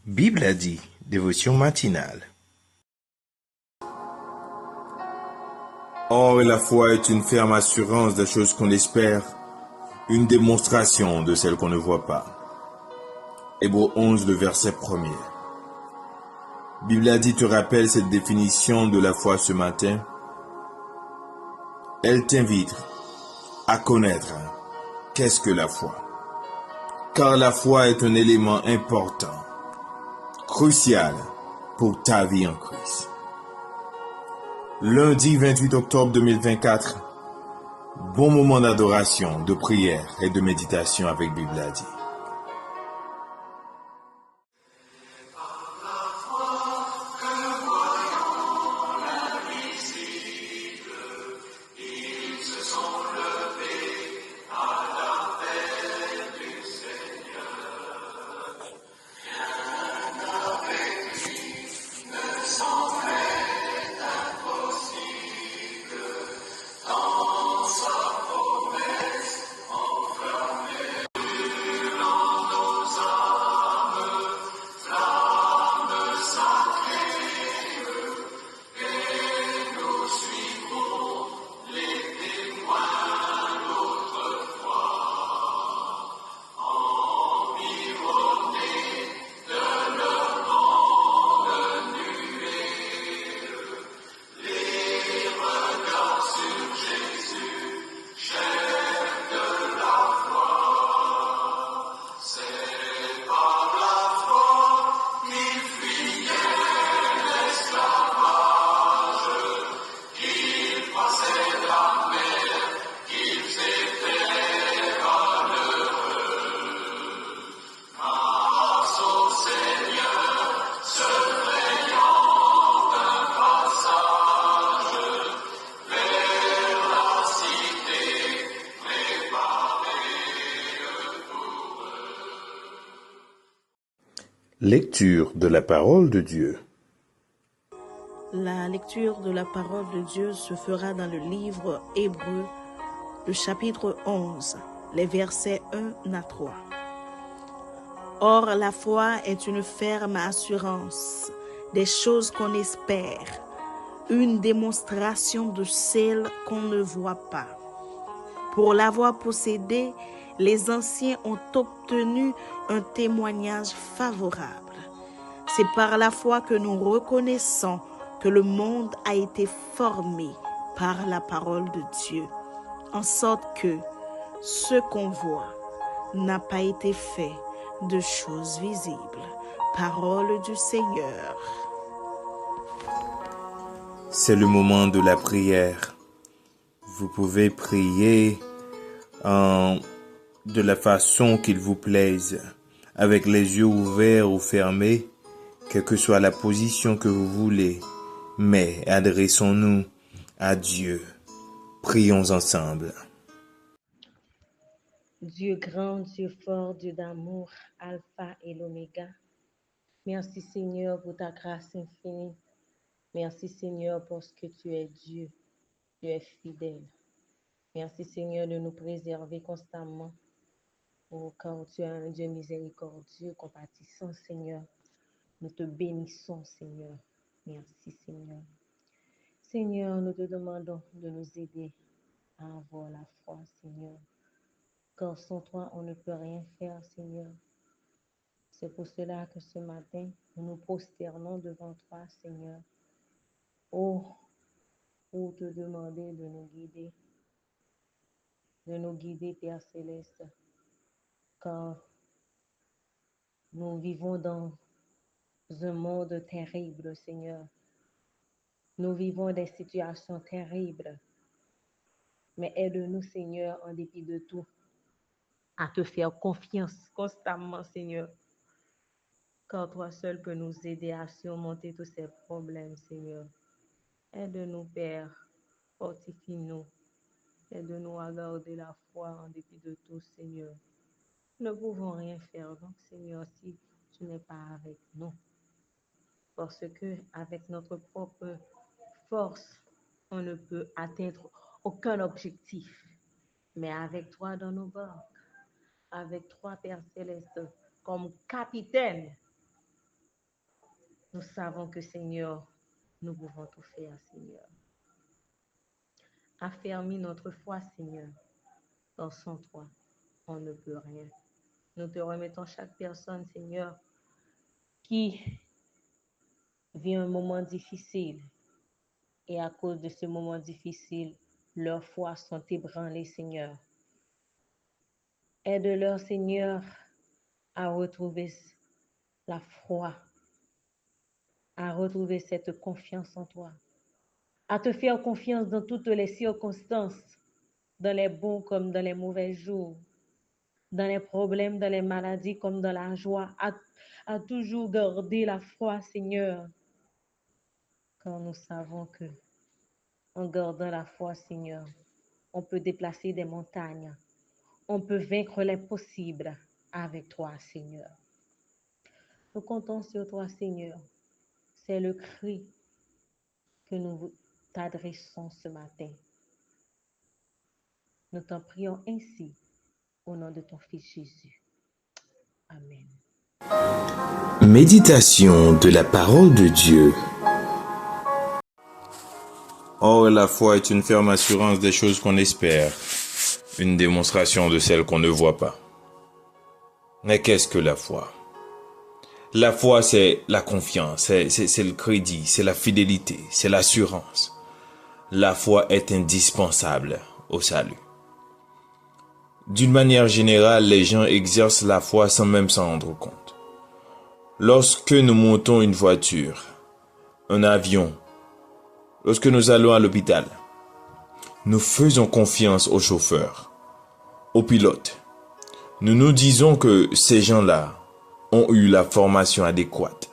Bible a dit, dévotion matinale. Or, la foi est une ferme assurance des choses qu'on espère, une démonstration de celles qu'on ne voit pas. Hébreux 11, le verset 1er. Bible a dit te rappelle cette définition de la foi ce matin. Elle t'invite à connaître qu'est-ce que la foi. Car la foi est un élément important, crucial pour ta vie en Christ. Lundi 28 octobre 2024, bon moment d'adoration, de prière et de méditation avec Bible a dit. Lecture de la parole de Dieu. La lecture de la parole de Dieu se fera dans le livre Hébreux, le chapitre 11, les versets 1 à 3. Or, la foi est une ferme assurance des choses qu'on espère, une démonstration de celles qu'on ne voit pas. Pour l'avoir possédée, les anciens ont obtenu un témoignage favorable. C'est par la foi que nous reconnaissons que le monde a été formé par la parole de Dieu, en sorte que ce qu'on voit n'a pas été fait de choses visibles. Parole du Seigneur. C'est le moment de la prière. Vous pouvez prier de la façon qu'il vous plaise, avec les yeux ouverts ou fermés, quelle que soit la position que vous voulez. Mais adressons-nous à Dieu. Prions ensemble. Dieu grand, Dieu fort, Dieu d'amour, Alpha et l'Oméga. Merci Seigneur pour ta grâce infinie. Merci Seigneur parce que tu es Dieu, tu es fidèle. Merci Seigneur de nous préserver constamment. Oh, car tu es un Dieu miséricordieux, compatissant Seigneur. Nous te bénissons Seigneur. Merci Seigneur. Seigneur, nous te demandons de nous aider à avoir la foi Seigneur. Car sans toi, on ne peut rien faire, Seigneur. C'est pour cela que ce matin, nous nous prosternons devant toi, Seigneur. Oh, pour te demander de nous guider, Père Céleste. Car nous vivons dans un monde terrible, Seigneur. Nous vivons des situations terribles. Mais aide-nous, Seigneur, en dépit de tout, à te faire confiance constamment, Seigneur. Car toi seul peux nous aider à surmonter tous ces problèmes, Seigneur. Aide-nous, Père. Fortifie-nous. Aide-nous à garder la foi en dépit de tout, Seigneur. Nous ne pouvons rien faire, donc, Seigneur, si tu n'es pas avec nous. Parce que avec notre propre force, on ne peut atteindre aucun objectif. Mais avec toi dans nos barques, avec toi, Père Céleste, comme capitaine, Nous savons que, Seigneur, nous pouvons tout faire, Seigneur. Affermis notre foi, Seigneur, dans sans toi, on ne peut rien. Nous te remettons chaque personne, Seigneur, qui vit un moment difficile. Et à cause de ce moment difficile, leurs foi sont ébranlées, Seigneur. Aide-leur, Seigneur, à retrouver la foi, à retrouver cette confiance en toi, à te faire confiance dans toutes les circonstances, dans les bons comme dans les mauvais jours, dans les problèmes, dans les maladies comme dans la joie, à toujours garder la foi, Seigneur, car nous savons que en gardant la foi, Seigneur, on peut déplacer des montagnes, on peut vaincre l'impossible avec toi, Seigneur. Nous comptons sur toi, Seigneur. C'est le cri que nous t'adressons ce matin. Nous t'en prions ainsi au nom de ton Fils Jésus. Amen. Méditation de la parole de Dieu. Or, la foi est une ferme assurance des choses qu'on espère, une démonstration de celles qu'on ne voit pas. Mais qu'est-ce que la foi? La foi, c'est la confiance, c'est le crédit, c'est la fidélité, c'est l'assurance. La foi est indispensable au salut. D'une manière générale, les gens exercent la foi sans même s'en rendre compte. Lorsque nous montons une voiture, un avion, lorsque nous allons à l'hôpital, nous faisons confiance au chauffeur, au pilote. Nous nous disons que ces gens-là ont eu la formation adéquate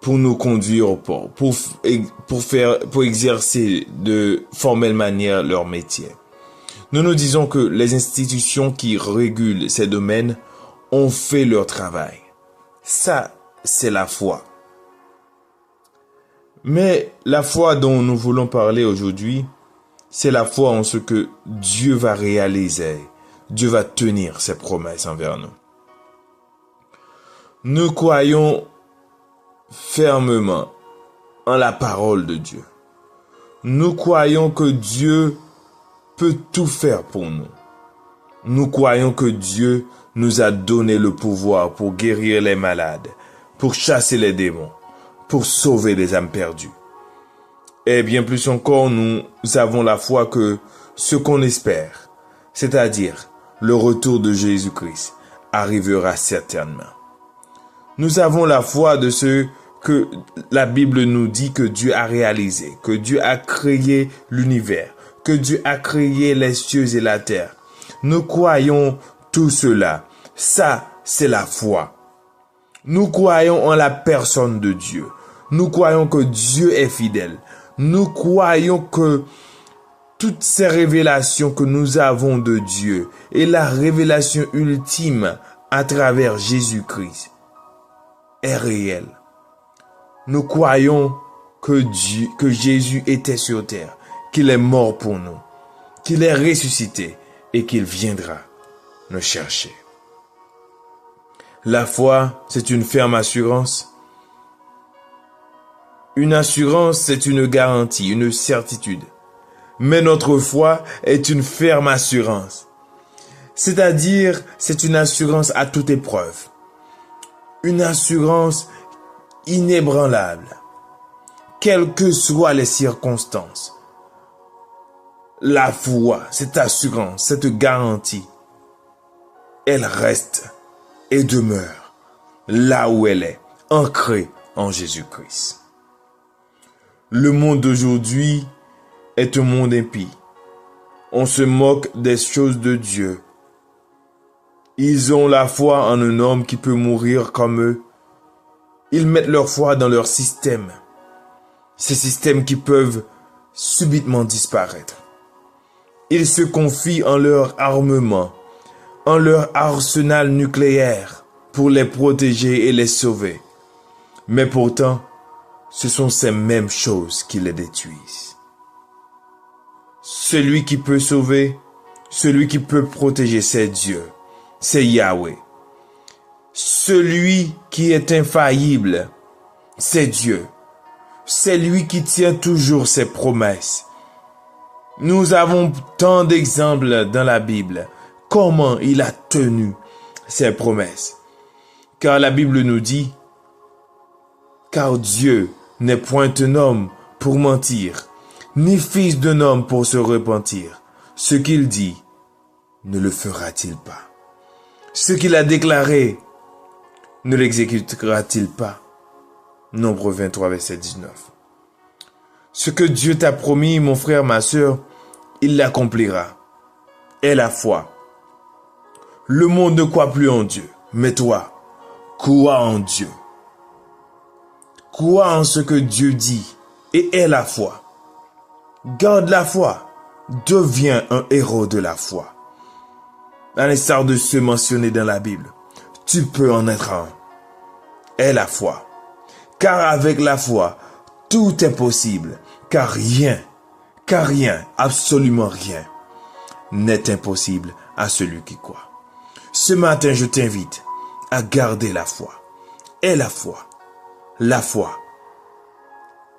pour nous conduire au port, pour exercer de formelle manière leur métier. Nous nous disons que les institutions qui régulent ces domaines ont fait leur travail. Ça, c'est la foi. Mais la foi dont nous voulons parler aujourd'hui, c'est la foi en ce que Dieu va réaliser. Dieu va tenir ses promesses envers nous. Nous croyons fermement en la parole de Dieu. Nous croyons que Dieu peut tout faire pour nous. Nous croyons que Dieu nous a donné le pouvoir pour guérir les malades, pour chasser les démons, pour sauver les âmes perdues. Et bien plus encore, nous avons la foi que ce qu'on espère, c'est-à-dire le retour de Jésus-Christ, arrivera certainement. Nous avons la foi de ce que la Bible nous dit que Dieu a réalisé, que Dieu a créé l'univers, que Dieu a créé les cieux et la terre. Nous croyons tout cela. Ça, c'est la foi. Nous croyons en la personne de Dieu. Nous croyons que Dieu est fidèle. Nous croyons que toutes ces révélations que nous avons de Dieu et la révélation ultime à travers Jésus-Christ est réelle. Nous croyons que Jésus était sur terre, qu'il est mort pour nous, qu'il est ressuscité et qu'il viendra nous chercher. La foi, c'est une ferme assurance. Une assurance, c'est une garantie, une certitude. Mais notre foi est une ferme assurance. C'est-à-dire, c'est une assurance à toute épreuve. Une assurance inébranlable. Quelles que soient les circonstances. La foi, cette assurance, cette garantie, elle reste et demeure là où elle est, ancrée en Jésus-Christ. Le monde d'aujourd'hui est un monde impie. On se moque des choses de Dieu. Ils ont la foi en un homme qui peut mourir comme eux. Ils mettent leur foi dans leur système. Ces systèmes qui peuvent subitement disparaître. Ils se confient en leur armement, en leur arsenal nucléaire pour les protéger et les sauver. Mais pourtant, ce sont ces mêmes choses qui les détruisent. Celui qui peut sauver, celui qui peut protéger, c'est Dieu, c'est Yahweh. Celui qui est infaillible, c'est Dieu. C'est lui qui tient toujours ses promesses. Nous avons tant d'exemples dans la Bible. Comment il a tenu ses promesses. Car la Bible nous dit, car Dieu n'est point un homme pour mentir, ni fils d'un homme pour se repentir. Ce qu'il dit, ne le fera-t-il pas? Ce qu'il a déclaré, ne l'exécutera-t-il pas? Nombre 23, verset 19. Ce que Dieu t'a promis, mon frère, ma sœur, il l'accomplira. Aie la foi. Le monde ne croit plus en Dieu, mais toi, crois en Dieu. Crois en ce que Dieu dit et aie la foi. Garde la foi. Deviens un héros de la foi. À l'instar de ceux mentionnés dans la Bible, tu peux en être un. Aie la foi. Car avec la foi, tout est possible. Car rien, absolument rien, n'est impossible à celui qui croit. Ce matin, je t'invite à garder la foi. Aie la foi. La foi,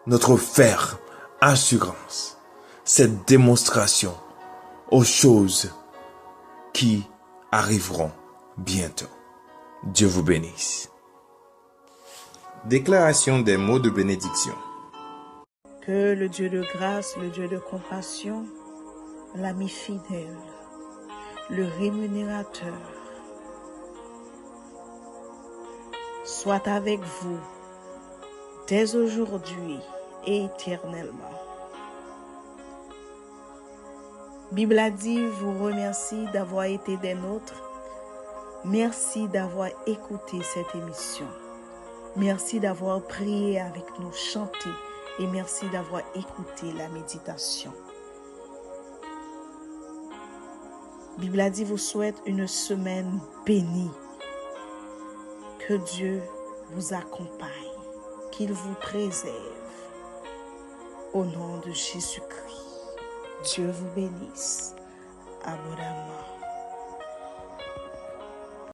notre ferme assurance, cette démonstration aux choses qui arriveront bientôt. Dieu vous bénisse. Déclaration des mots de bénédiction. Que le Dieu de grâce, le Dieu de compassion, l'ami fidèle, le rémunérateur, soit avec vous dès aujourd'hui et éternellement. Bible a dit, vous remercie d'avoir été des nôtres. Merci d'avoir écouté cette émission. Merci d'avoir prié avec nous, chanté, et merci d'avoir écouté la méditation. Bible a dit, vous souhaite une semaine bénie. Que Dieu vous accompagne, qu'il vous préserve. Au nom de Jésus-Christ, Dieu vous bénisse abondamment.